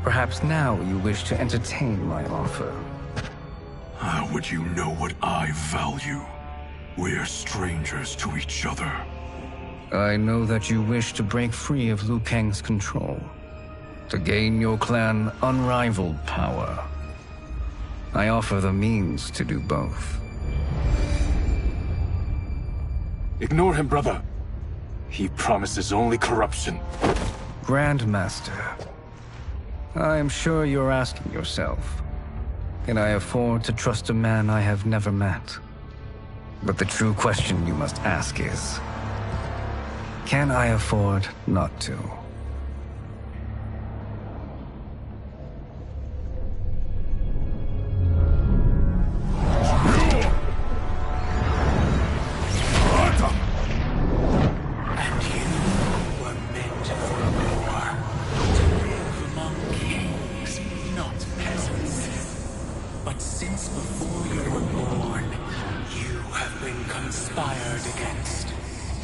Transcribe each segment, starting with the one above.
Perhaps now you wish to entertain my offer. How would you know what I value? We're strangers to each other. I know that you wish to break free of Liu Kang's control, to gain your clan unrivaled power. I offer the means to do both. Ignore him, brother. He promises only corruption. Grandmaster, I am sure you're asking yourself, can I afford to trust a man I have never met? But the true question you must ask is, can I afford not to?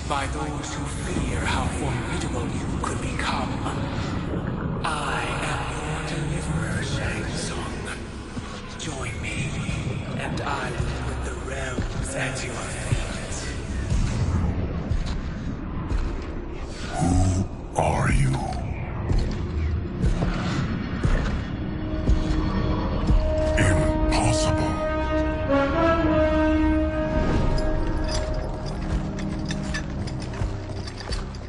By those who fear how formidable you could become. I am your deliverer, Shang Tsung. Join me, and I will put the realms at your feet. Who are you? Impossible.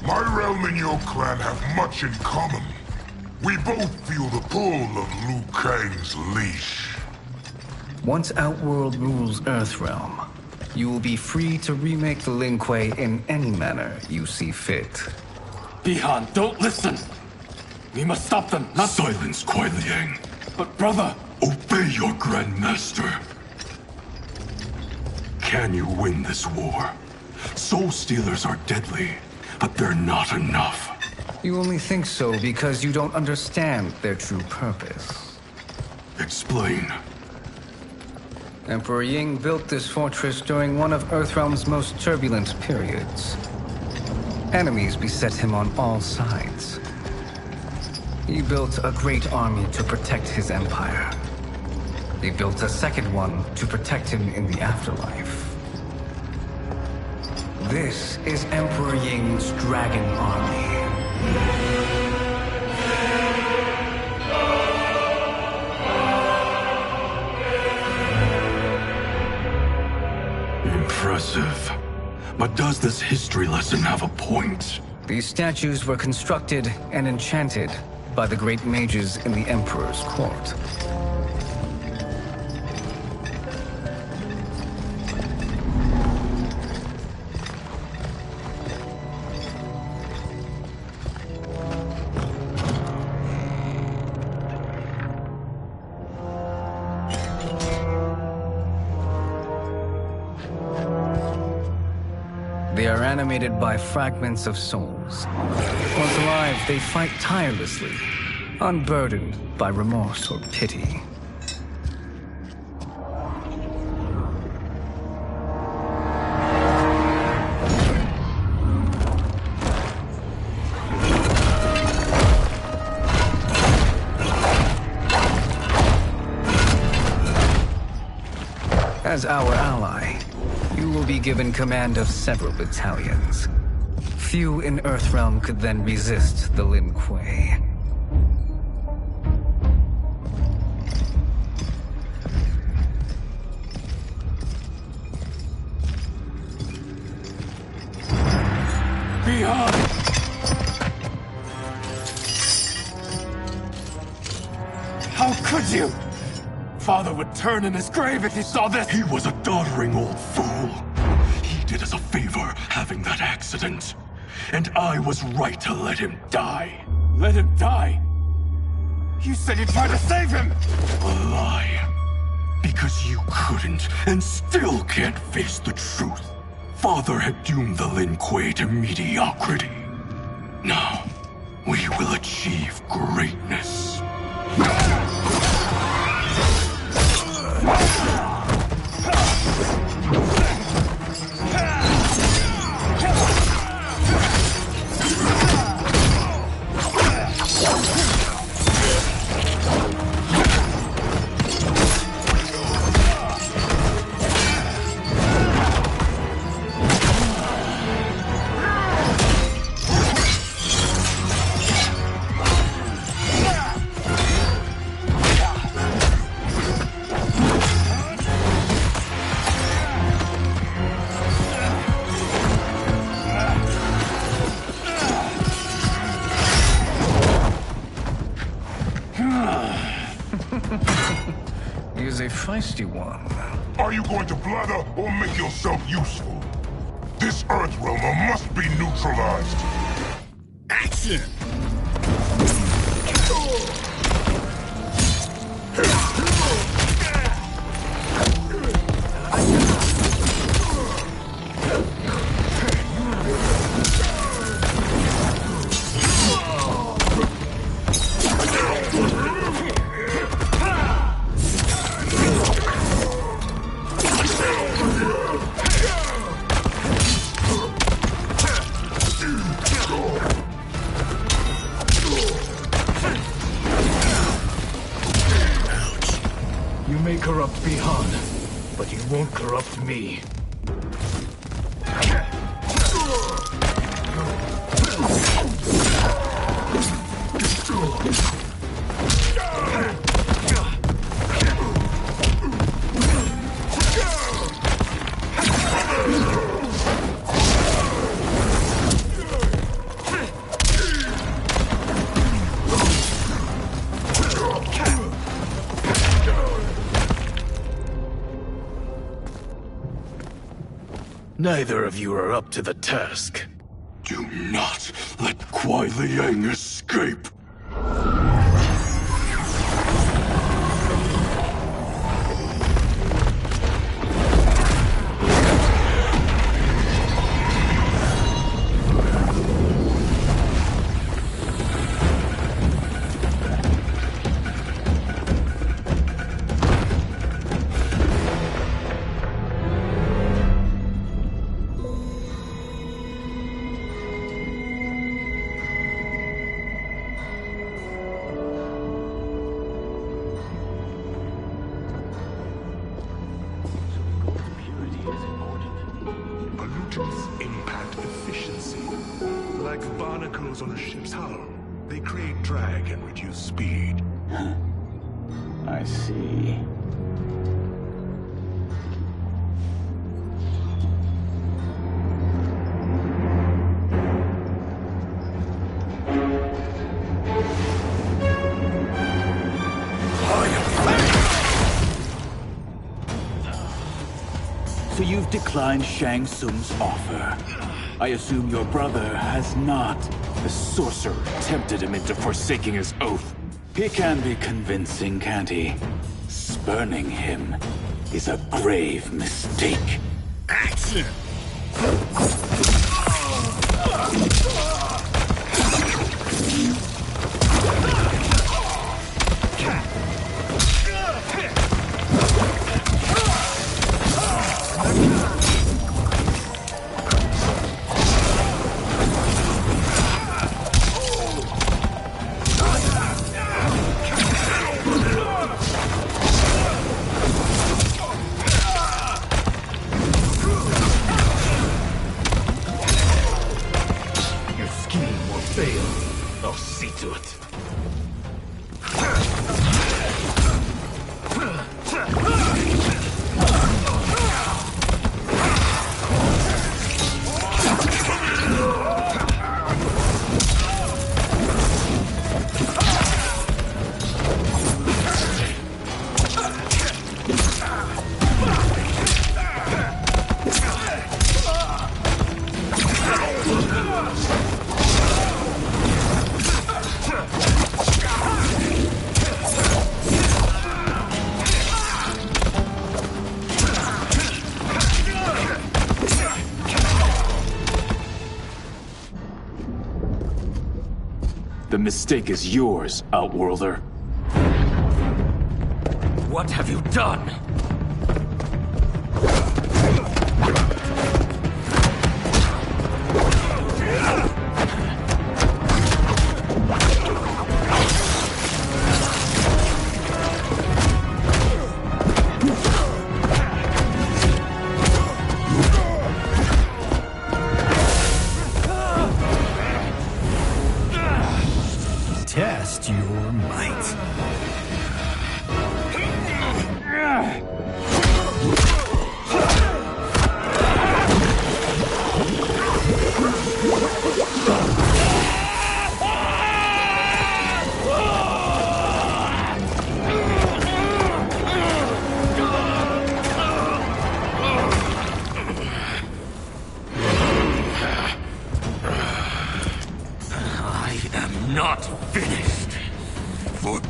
My realm and your clan have much in common. We both feel the pull of Liu Kang's leash. Once Outworld rules Earthrealm, you will be free to remake the Lin Kuei in any manner you see fit. Bihan, don't listen! We must stop them, not— Silence, Kuai Liang. But brother! Obey your Grandmaster. Can you win this war? Soul Stealers are deadly, but they're not enough. You only think so because you don't understand their true purpose. Explain. Emperor Ying built this fortress during one of Earthrealm's most turbulent periods. Enemies beset him on all sides. He built a great army to protect his empire. He built a second one to protect him in the afterlife. This is Emperor Ying's Dragon Army. Impressive. But does this history lesson have a point? These statues were constructed and enchanted by the great mages in the Emperor's court. They are animated by fragments of souls. Once alive, they fight tirelessly, unburdened by remorse or pity. As our ally, you will be given command of several battalions. Few in Earthrealm could then resist the Lin Kuei. Bihan! How could you? Father would turn in his grave if he saw this! He was a doddering old fool. He did us a favor having that accident. And I was right to let him die. Let him die? You said you tried to save him! A lie. Because you couldn't and still can't face the truth. Father had doomed the Lin Kuei to mediocrity. Now, we will achieve greatness. feisty one. Are you going to blather or make yourself useful? This Earthrealmer must be neutralized. Action! You may corrupt Bihan, but you won't corrupt me. Neither of you are up to the task. Do not let Kuai Liang escape! Pollutants impact efficiency. Like barnacles on a ship's hull, they create drag and reduce speed. I see. So you've declined Shang Tsung's offer. I assume your brother has not. The sorcerer tempted him into forsaking his oath. He can be convincing, can't he? Spurning him is a grave mistake. Action! I'll see to it. The mistake is yours, Outworlder. What have you done? Test your might.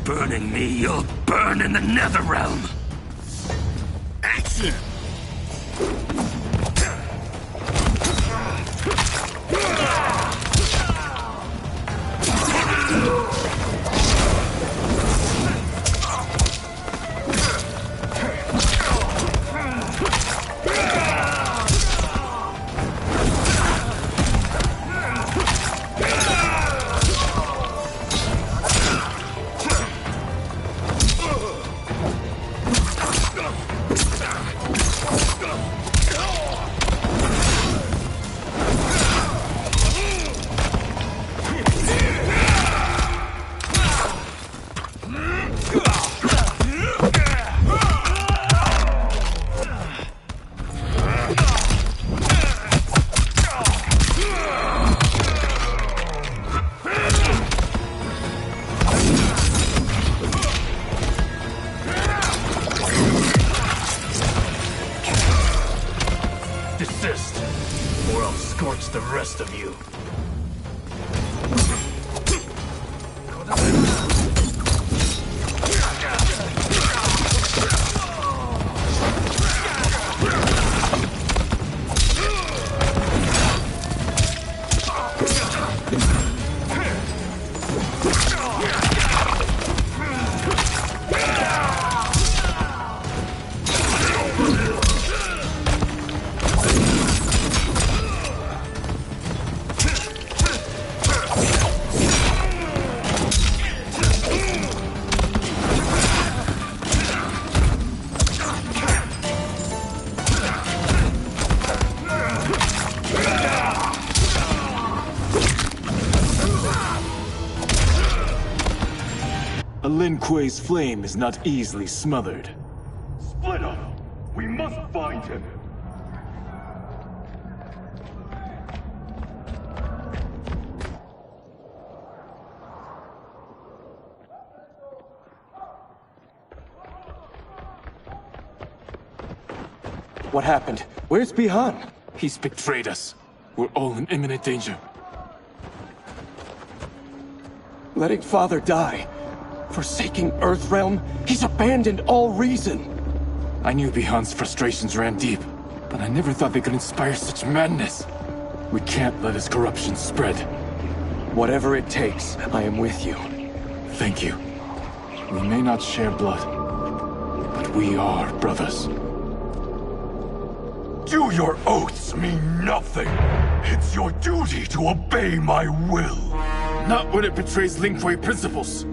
burning me, you'll burn in the Netherrealm! Action! Desist, or I'll scorch the rest of you. A Lin Kuei's flame is not easily smothered. Split up! We must find him! What happened? Where's Bihan? He's betrayed us. We're all in imminent danger. Letting Father die. Forsaking Earthrealm, he's abandoned all reason. I knew Bihan's frustrations ran deep, but I never thought they could inspire such madness. We can't let his corruption spread. Whatever it takes, I am with you. Thank you. We may not share blood, but we are brothers. Do your oaths mean nothing? It's your duty to obey my will. Not when it betrays Lin Kuei principles.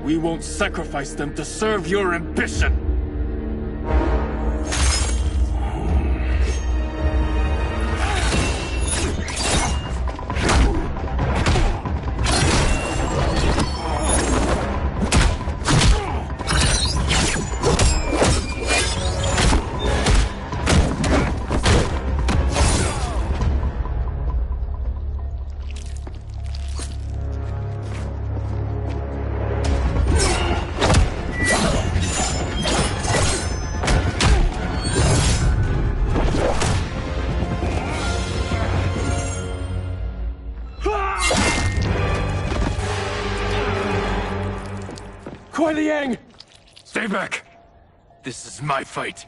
We won't sacrifice them to serve your ambition. Kuei Liang! Stay back. This is my fight.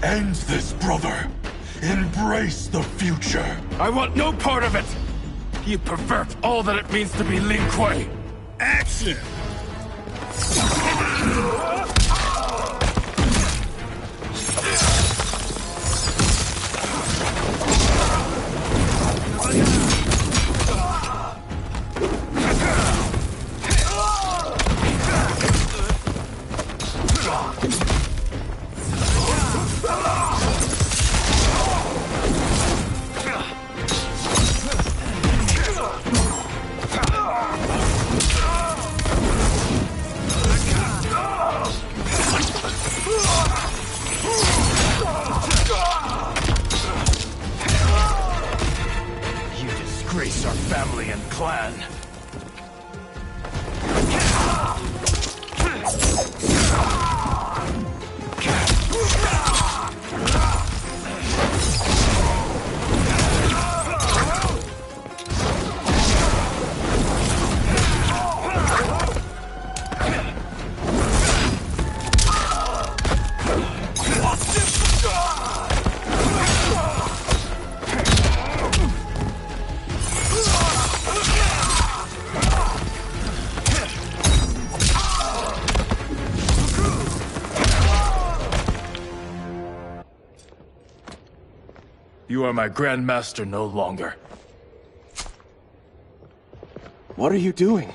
End this, brother. Embrace the future. I want no part of it! You pervert all that it means to be Lin Kuei! Action! Disgrace our family and clan. You are my Grand Master no longer. What are you doing?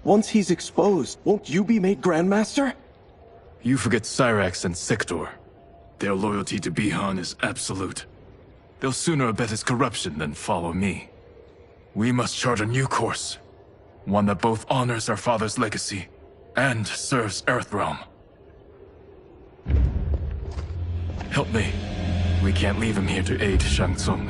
Once he's exposed, won't you be made Grandmaster? You forget Cyrax and Sector. Their loyalty to Bihan is absolute. They'll sooner abet his corruption than follow me. We must chart a new course. One that both honors our father's legacy and serves Earthrealm. Help me. We can't leave him here to aid Shang Tsung.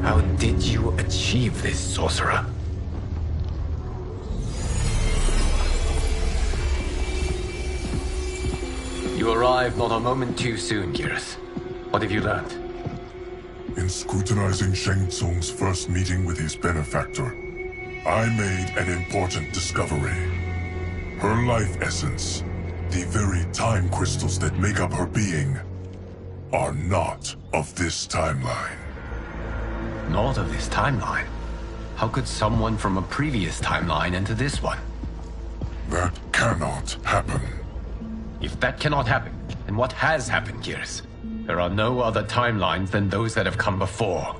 How did you achieve this, sorcerer? You arrived not a moment too soon, Geras. What have you learned? In scrutinizing Shang Tsung's first meeting with his benefactor, I made an important discovery. Her life essence, the very time crystals that make up her being, are not of this timeline. Not of this timeline? How could someone from a previous timeline enter this one? That cannot happen. If that cannot happen, then what has happened, Geras? There are no other timelines than those that have come before.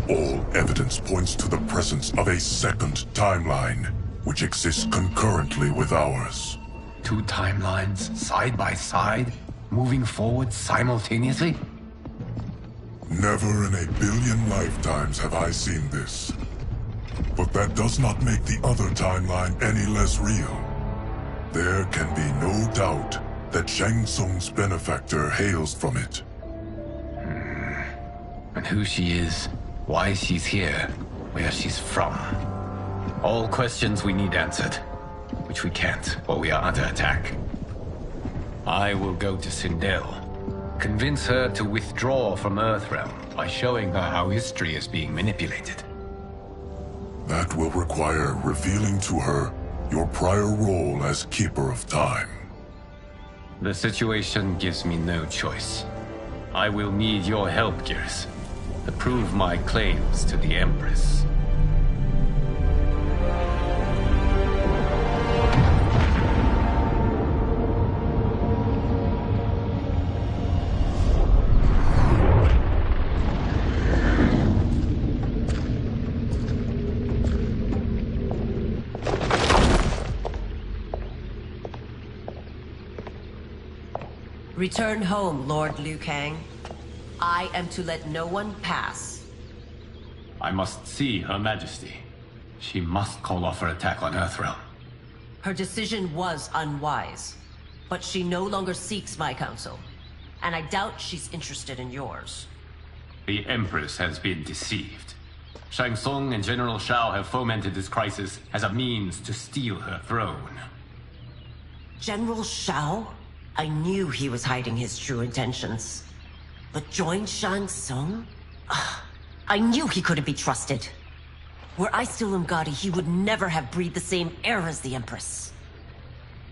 All evidence points to the presence of a second timeline, which exists concurrently with ours. Two timelines, side by side, moving forward simultaneously? Never in a billion lifetimes have I seen this. But that does not make the other timeline any less real. There can be no doubt that Shang Tsung's benefactor hails from it. And who she is, why she's here, where she's from. All questions we need answered, which we can't while we are under attack. I will go to Sindel, convince her to withdraw from Earthrealm by showing her how history is being manipulated. That will require revealing to her your prior role as Keeper of Time. The situation gives me no choice. I will need your help, Geras, to prove my claims to the Empress. Return home, Lord Liu Kang. I am to let no one pass. I must see Her Majesty. She must call off her attack on Earthrealm. Her decision was unwise, but she no longer seeks my counsel, and I doubt she's interested in yours. The Empress has been deceived. Shang Tsung and General Shao have fomented this crisis as a means to steal her throne. General Shao? I knew he was hiding his true intentions. But join Shang Tsung? I knew he couldn't be trusted. Were I still Umgadi, he would never have breathed the same air as the Empress.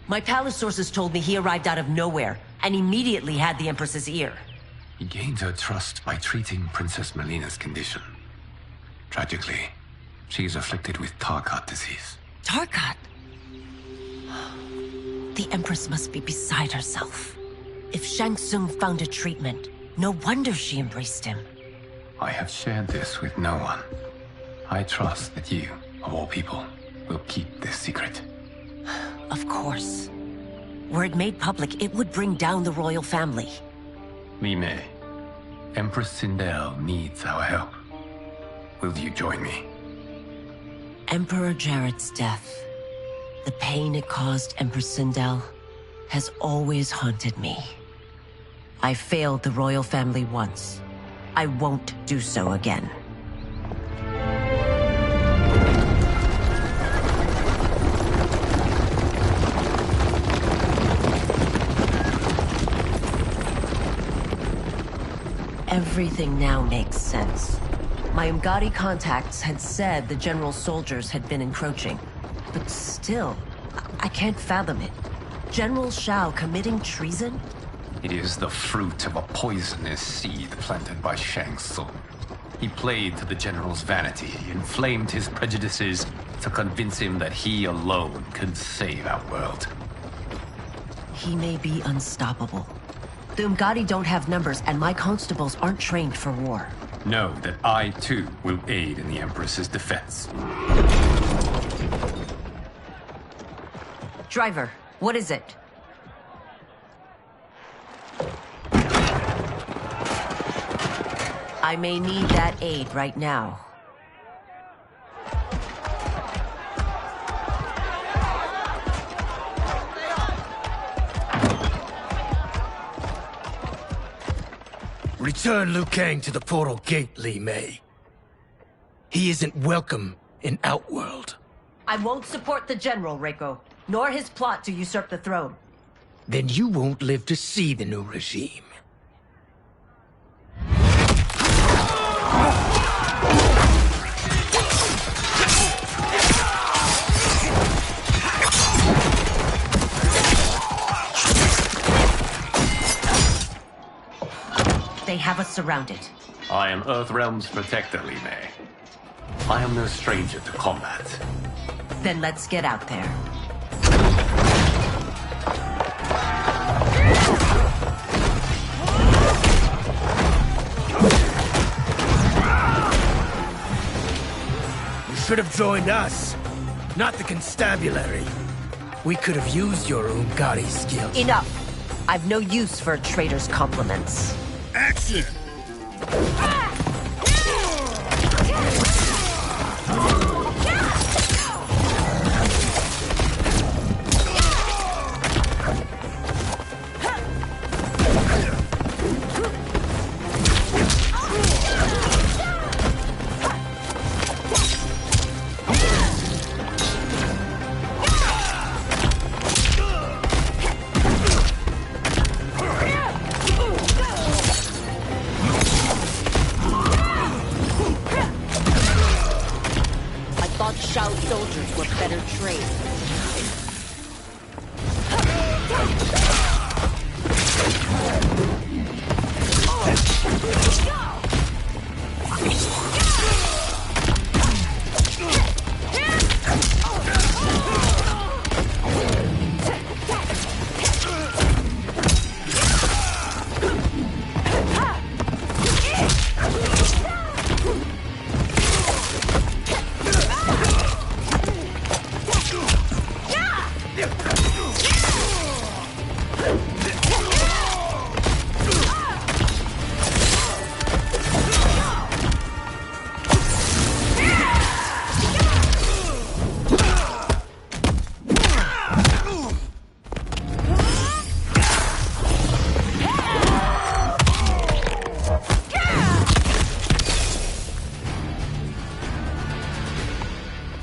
My palace sources told me he arrived out of nowhere, and immediately had the Empress's ear. He gained her trust by treating Princess Melina's condition. Tragically, she is afflicted with Tarkat disease. Tarkat? The Empress must be beside herself. If Shang Tsung found a treatment, no wonder she embraced him. I have shared this with no one. I trust that you, of all people, will keep this secret. Of course. Were it made public, it would bring down the royal family. Li Mei, Empress Sindel needs our help. Will you join me? Emperor Jarrett's death, the pain it caused Empress Sindel, has always haunted me. I failed the royal family once. I won't do so again. Everything now makes sense. My Umgadi contacts had said the general soldiers had been encroaching. But still, I can't fathom it. General Shao committing treason? It is the fruit of a poisonous seed planted by Shang Tsung. He played to the general's vanity, inflamed his prejudices to convince him that he alone could save our world. He may be unstoppable. The Umgadi don't have numbers, and my constables aren't trained for war. Know that I, too, will aid in the Empress's defense. Driver, what is it? I may need that aid right now. Return Liu Kang to the portal gate, Li Mei. He isn't welcome in Outworld. I won't support the General, Reiko, nor his plot to usurp the throne. Then you won't live to see the new regime. They have us surrounded. I am Earthrealm's protector, Li Mei. I am no stranger to combat. Then let's get out there. You should have joined us, not the constabulary. We could have used your Umgadi skills. Enough! I've no use for a traitor's compliments. Action! Soldiers were better trained.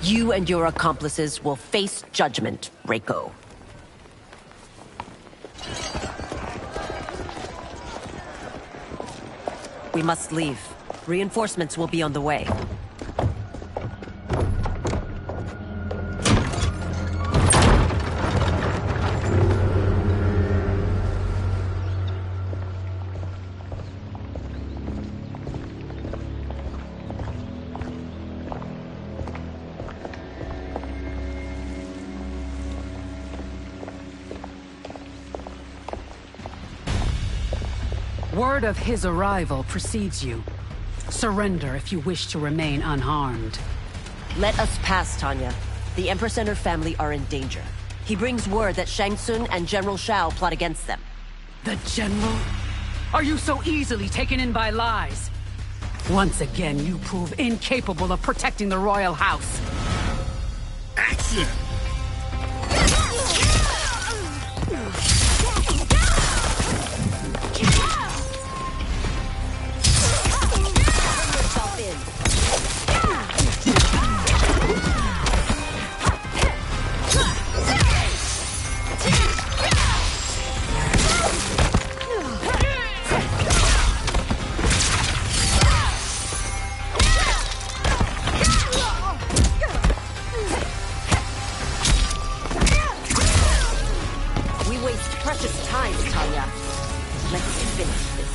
You and your accomplices will face judgment, Reiko. We must leave. Reinforcements will be on the way. Word of his arrival precedes you. Surrender if you wish to remain unharmed. Let us pass, Tanya. The Empress and her family are in danger. He brings word that Shang Tsung and General Shao plot against them. The General? Are you so easily taken in by lies? Once again, you prove incapable of protecting the royal house. Action! finish this.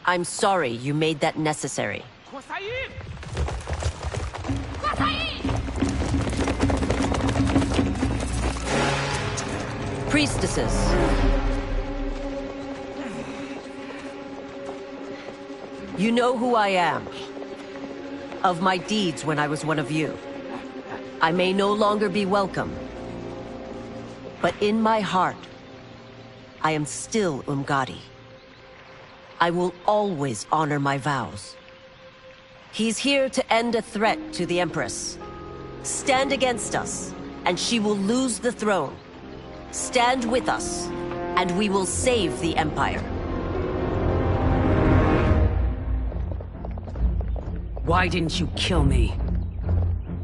I'm sorry you made that necessary. Priestesses. You know who I am. Of my deeds when I was one of you. I may no longer be welcome. But in my heart, I am still Umgadi. I will always honor my vows. He's here to end a threat to the Empress. Stand against us, and she will lose the throne. Stand with us, and we will save the Empire. Why didn't you kill me?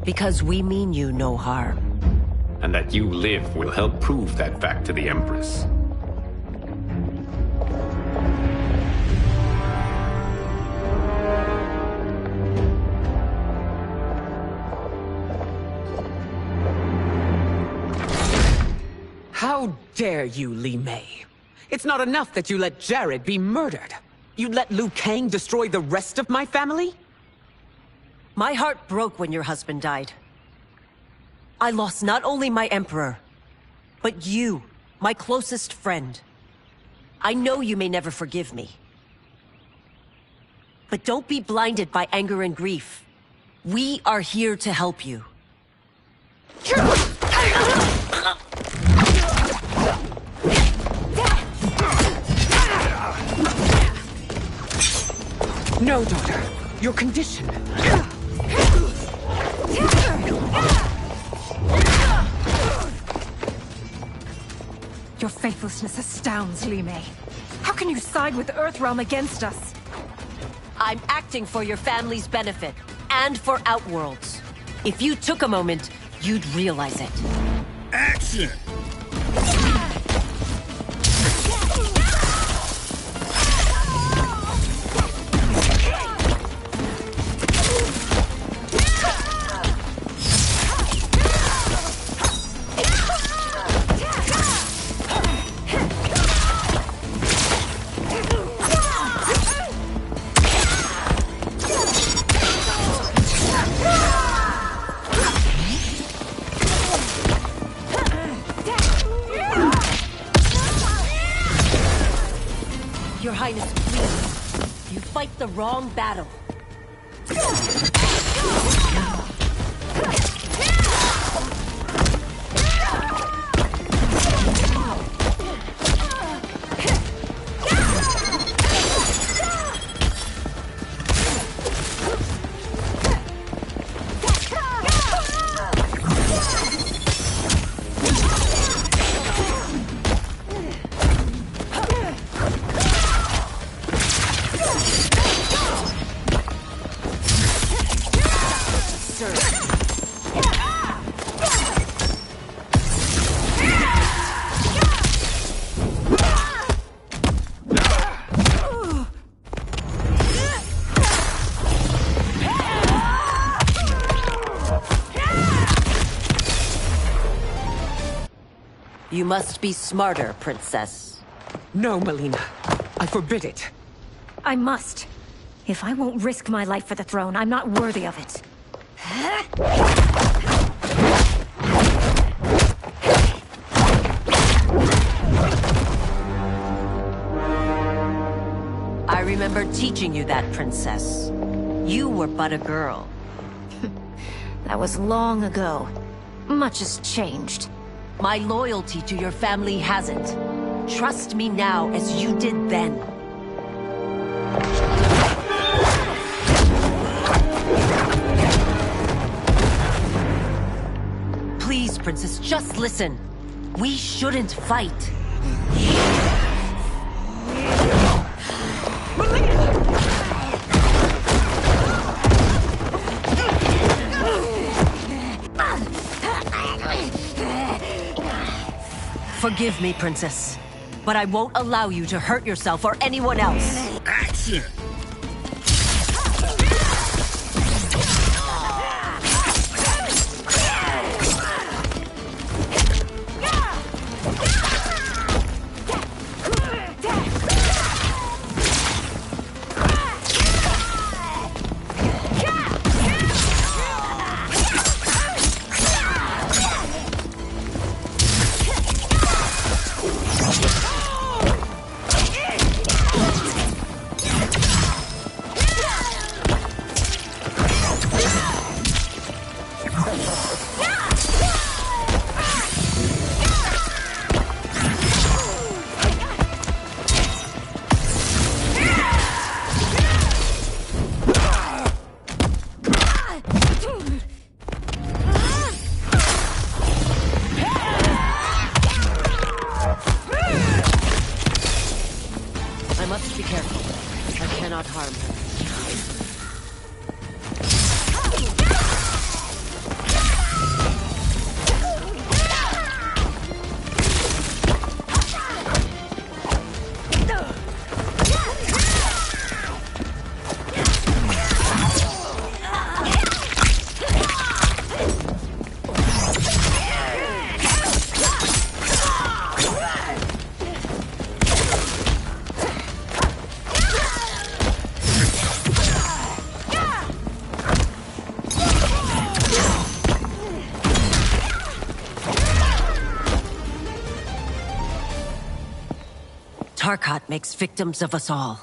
Because we mean you no harm. And that you live will help prove that fact to the Empress. How dare you, Li Mei? It's not enough that you let Jared be murdered. You let Liu Kang destroy the rest of my family? My heart broke when your husband died. I lost not only my emperor, but you, my closest friend. I know you may never forgive me. But don't be blinded by anger and grief. We are here to help you. No, daughter. Your condition. Your faithlessness astounds, Li Mei. How can you side with Earthrealm against us? I'm acting for your family's benefit, and for Outworld's. If you took a moment, you'd realize it. Action! Your Highness, please. You fight the wrong battle. You must be smarter, Princess. No, Melina. I forbid it. I must. If I won't risk my life for the throne, I'm not worthy of it. I remember teaching you that, Princess. You were but a girl. That was long ago. Much has changed. My loyalty to your family hasn't. Trust me now as you did then. Princess. Just listen. We shouldn't fight. Forgive me, Princess, but I won't allow you to hurt yourself or anyone else. Action! I must be careful. I cannot harm her. Tarkat makes victims of us all.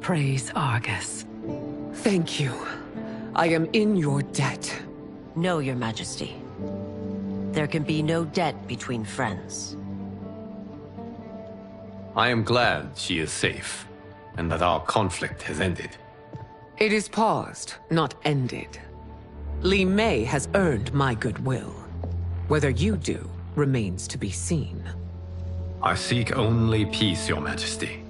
Praise Argus. Thank you. I am in your debt. No, Your Majesty. There can be no debt between friends. I am glad she is safe, and that our conflict has ended. It is paused, not ended. Li Mei has earned my goodwill. Whether you do remains to be seen. I seek only peace, Your Majesty.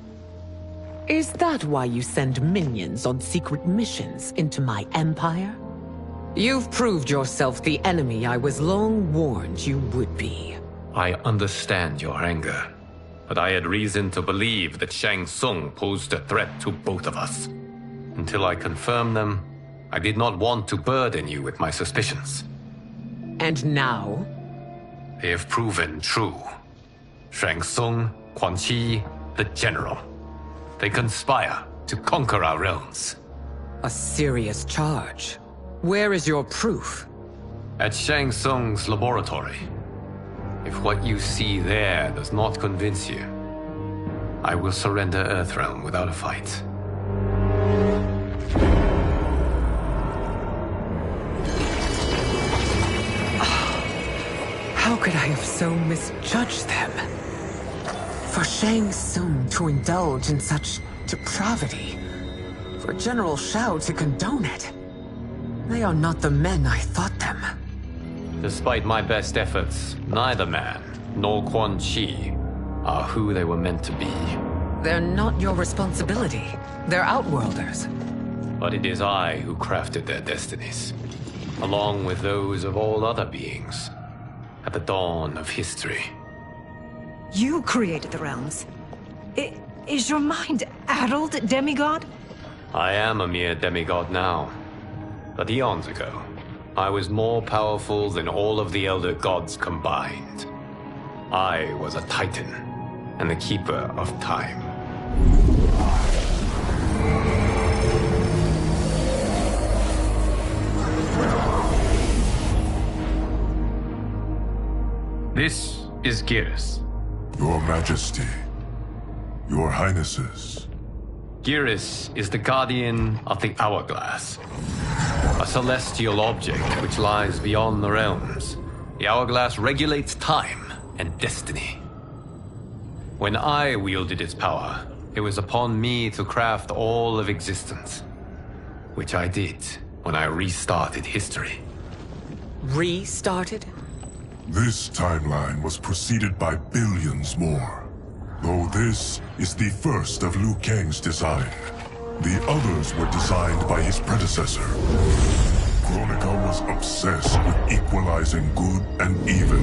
Is that why you send minions on secret missions into my empire? You've proved yourself the enemy I was long warned you would be. I understand your anger, but I had reason to believe that Shang Tsung posed a threat to both of us. Until I confirmed them, I did not want to burden you with my suspicions. And now? They have proven true. Shang Tsung, Quan Chi, the General. They conspire to conquer our realms. A serious charge. Where is your proof? At Shang Tsung's laboratory. If what you see there does not convince you, I will surrender Earthrealm without a fight. How could I have so misjudged them? For Shang Tsung to indulge in such depravity, for General Shao to condone it, they are not the men I thought them. Despite my best efforts, neither man nor Quan Chi are who they were meant to be. They're not your responsibility. They're Outworlders. But it is I who crafted their destinies, along with those of all other beings, at the dawn of history. You created the realms. Is your mind addled, demigod? I am a mere demigod now. But eons ago, I was more powerful than all of the Elder Gods combined. I was a Titan, and the Keeper of Time. This is Geras. Your Majesty, Your Highnesses. Geras is the guardian of the Hourglass, a celestial object which lies beyond the realms. The Hourglass regulates time and destiny. When I wielded its power, it was upon me to craft all of existence, which I did when I restarted history. Restarted? This timeline was preceded by billions more. Though this is the first of Liu Kang's design, the others were designed by his predecessor. Kronika was obsessed with equalizing good and evil.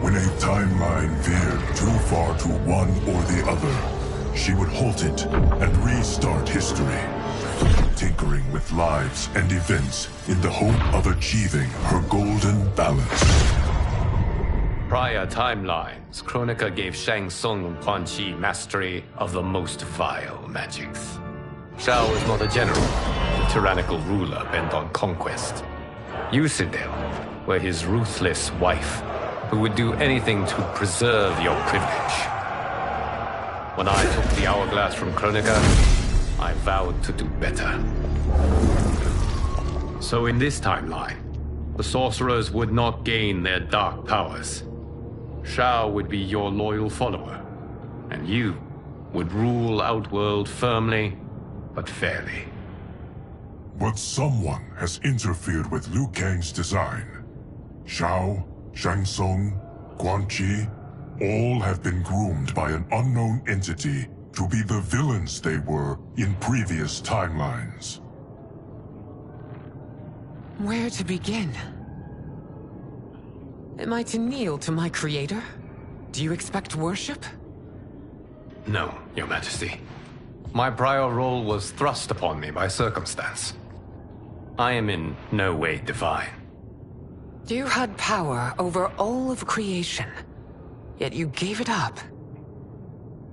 When a timeline veered too far to one or the other, she would halt it and restart history, tinkering with lives and events in the hope of achieving her golden balance. Prior timelines, Kronika gave Shang Tsung and Quan Chi mastery of the most vile magics. Shao was not a general, a tyrannical ruler bent on conquest. Yusidel were his ruthless wife, who would do anything to preserve your privilege. When I took the Hourglass from Kronika, I vowed to do better. So in this timeline, the sorcerers would not gain their dark powers. Shao would be your loyal follower, and you would rule Outworld firmly, but fairly. But someone has interfered with Liu Kang's design. Shao, Shang Tsung, Quan Chi, all have been groomed by an unknown entity to be the villains they were in previous timelines. Where to begin? Am I to kneel to my creator? Do you expect worship? No, Your Majesty. My prior role was thrust upon me by circumstance. I am in no way divine. You had power over all of creation, yet you gave it up.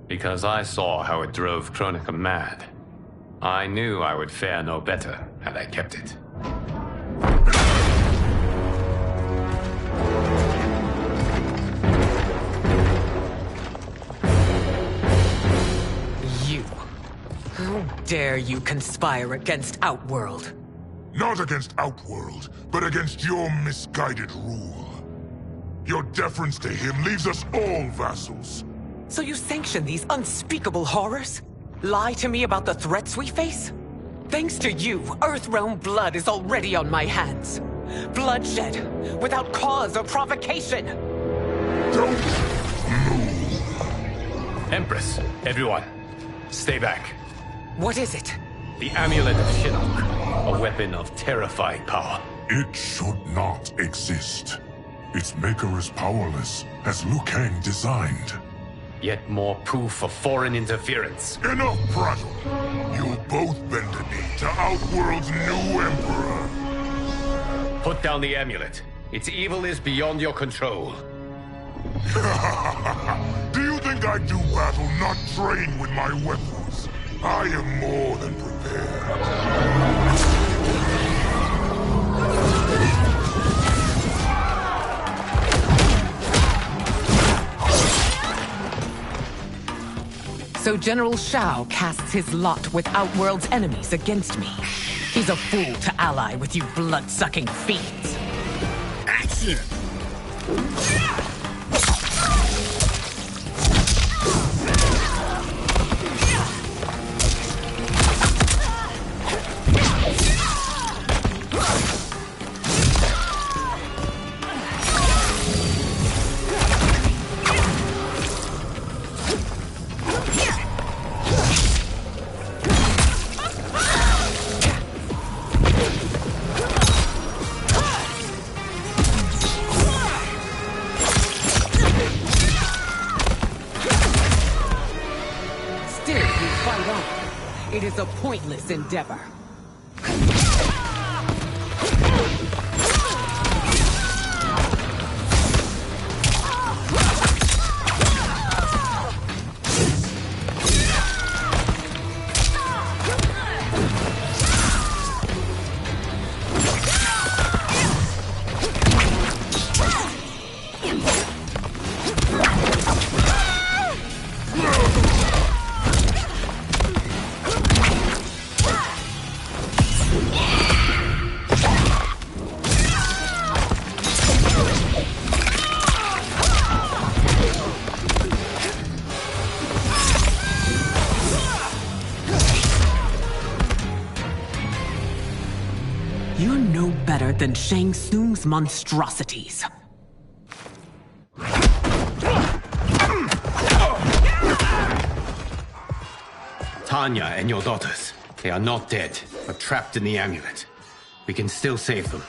Because I saw how it drove Kronika mad. I knew I would fare no better had I kept it. How dare you conspire against Outworld? Not against Outworld, but against your misguided rule. Your deference to him leaves us all vassals. So you sanction these unspeakable horrors? Lie to me about the threats we face? Thanks to you, Earthrealm blood is already on my hands. Bloodshed, without cause or provocation. Don't move. Empress, everyone, stay back. What is it? The Amulet of Shinnok, a weapon of terrifying power. It should not exist. Its maker is powerless, as Liu Kang designed. Yet more proof of foreign interference. Enough prattle! You'll both bend the knee to Outworld's new emperor. Put down the amulet. Its evil is beyond your control. Do you think I do battle not trained with my weapons? I am more than prepared. So General Shao casts his lot with Outworld's enemies against me. He's a fool to ally with you blood-sucking fiends. Action! It is a pointless endeavor. better than Shang Tsung's monstrosities. Tanya and your daughters, they are not dead, but trapped in the amulet. We can still save them.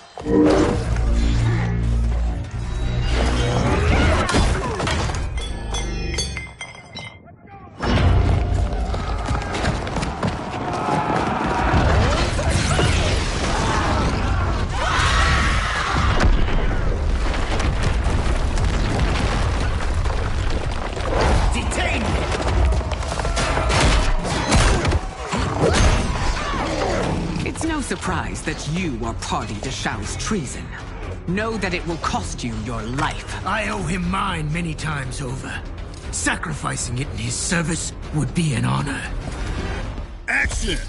Surprise that you are party to Shao's treason. Know that it will cost you your life. I owe him mine many times over. Sacrificing it in his service would be an honor. Action!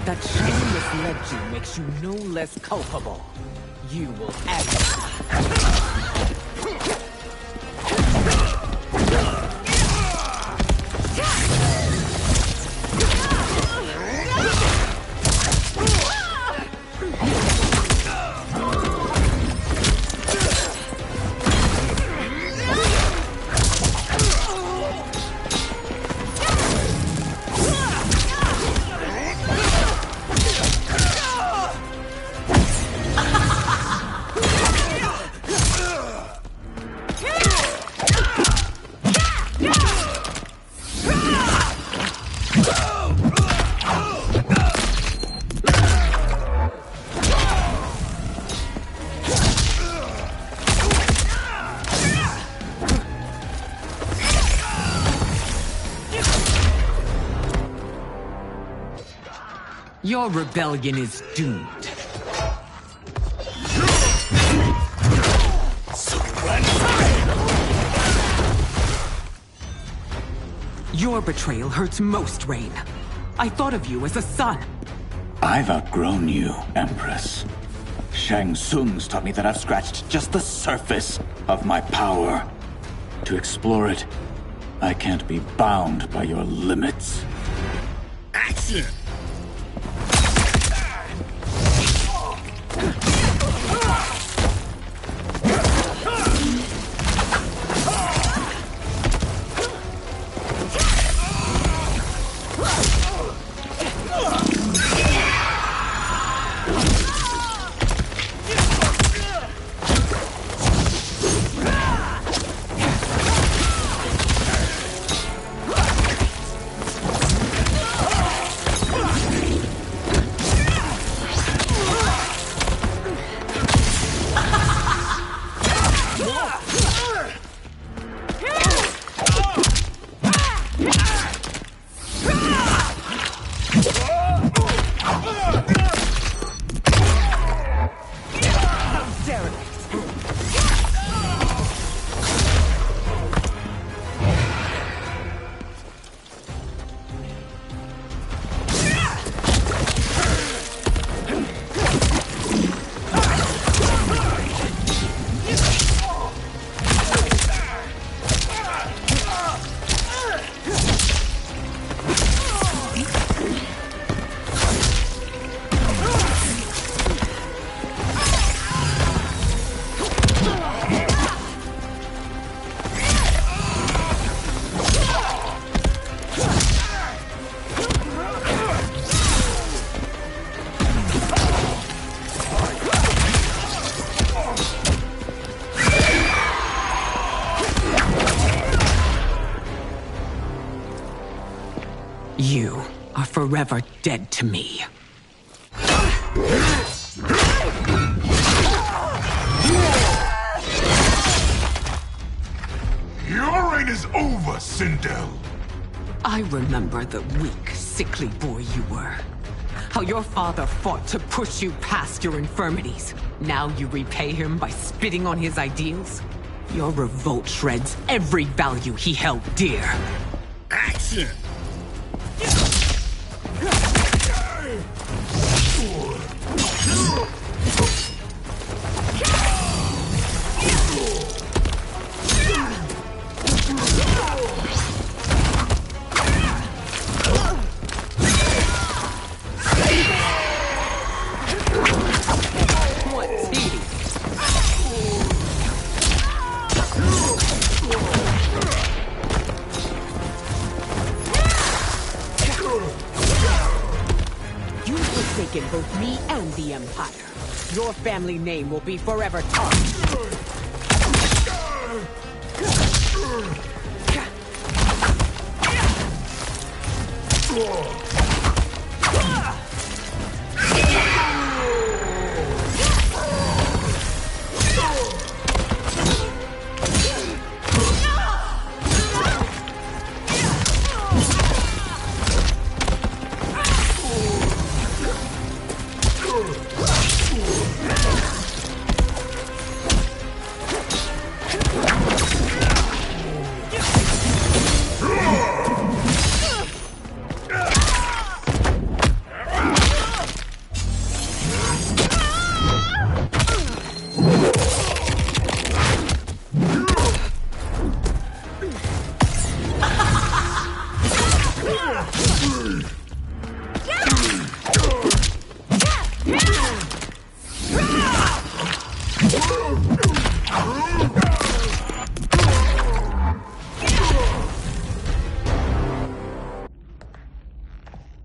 That Shang misled you makes you no less culpable. You will act. Your rebellion is doomed. Your betrayal hurts most, Rain. I thought of you as a son. I've outgrown you, Empress. Shang Tsung's taught me that I've scratched just the surface of my power. To explore it, I can't be bound by your limits. Action! You are forever dead to me. Your reign is over, Sindel. I remember the weak, sickly boy you were. How your father fought to push you past your infirmities. Now you repay him by spitting on his ideals? Your revolt shreds every value he held dear. Action! Both me and the Empire. Your family name will be forever tarnished.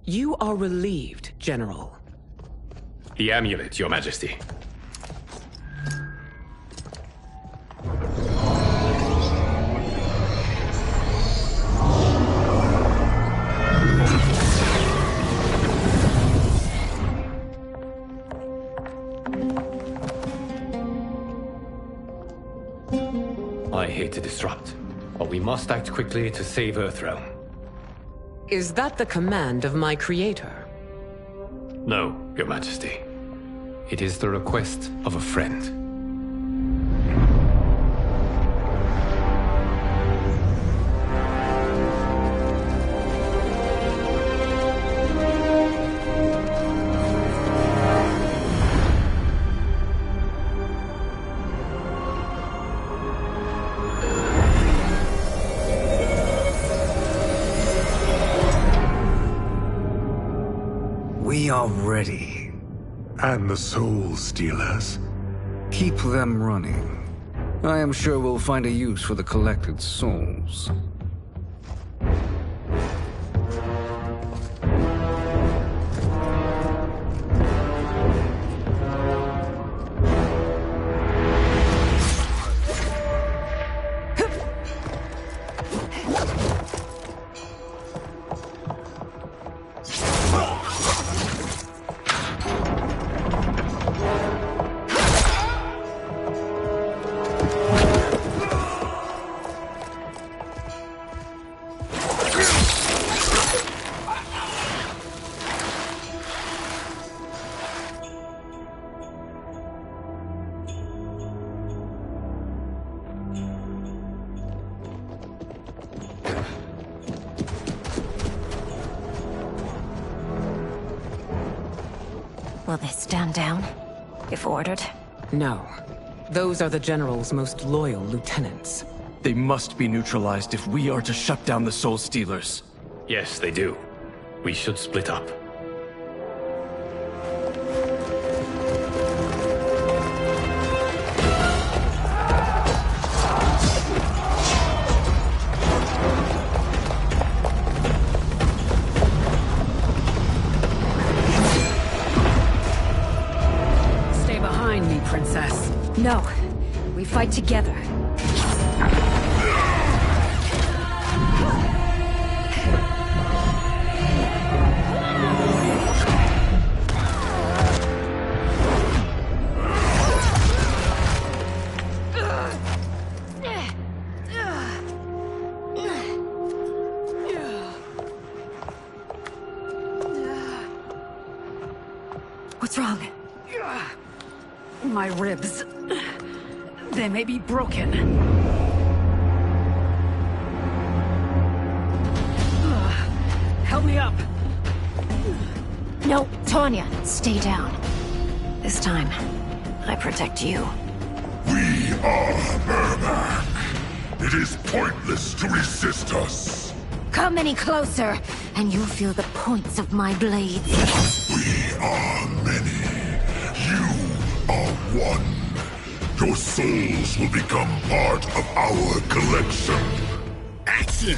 You are relieved, General. The amulet, Your Majesty. I hate to disrupt, but we must act quickly to save Earthrealm. Is that the command of my creator? No, Your Majesty. It is the request of a friend. We are ready. And the Soul Stealers? Keep them running. I am sure we'll find a use for the collected souls. Will they stand down, if ordered? No. Those are the General's most loyal lieutenants. They must be neutralized if we are to shut down the Soul Stealers. Yes, they do. We should split up. Princess. No. We fight together. What's wrong? My ribs. They may be broken. Help me up. No, Tanya, stay down. This time, I protect you. We are Ermac. It is pointless to resist us. Come any closer, and you'll feel the points of my blades. We are many. You are one. Your souls will become part of our collection. Action!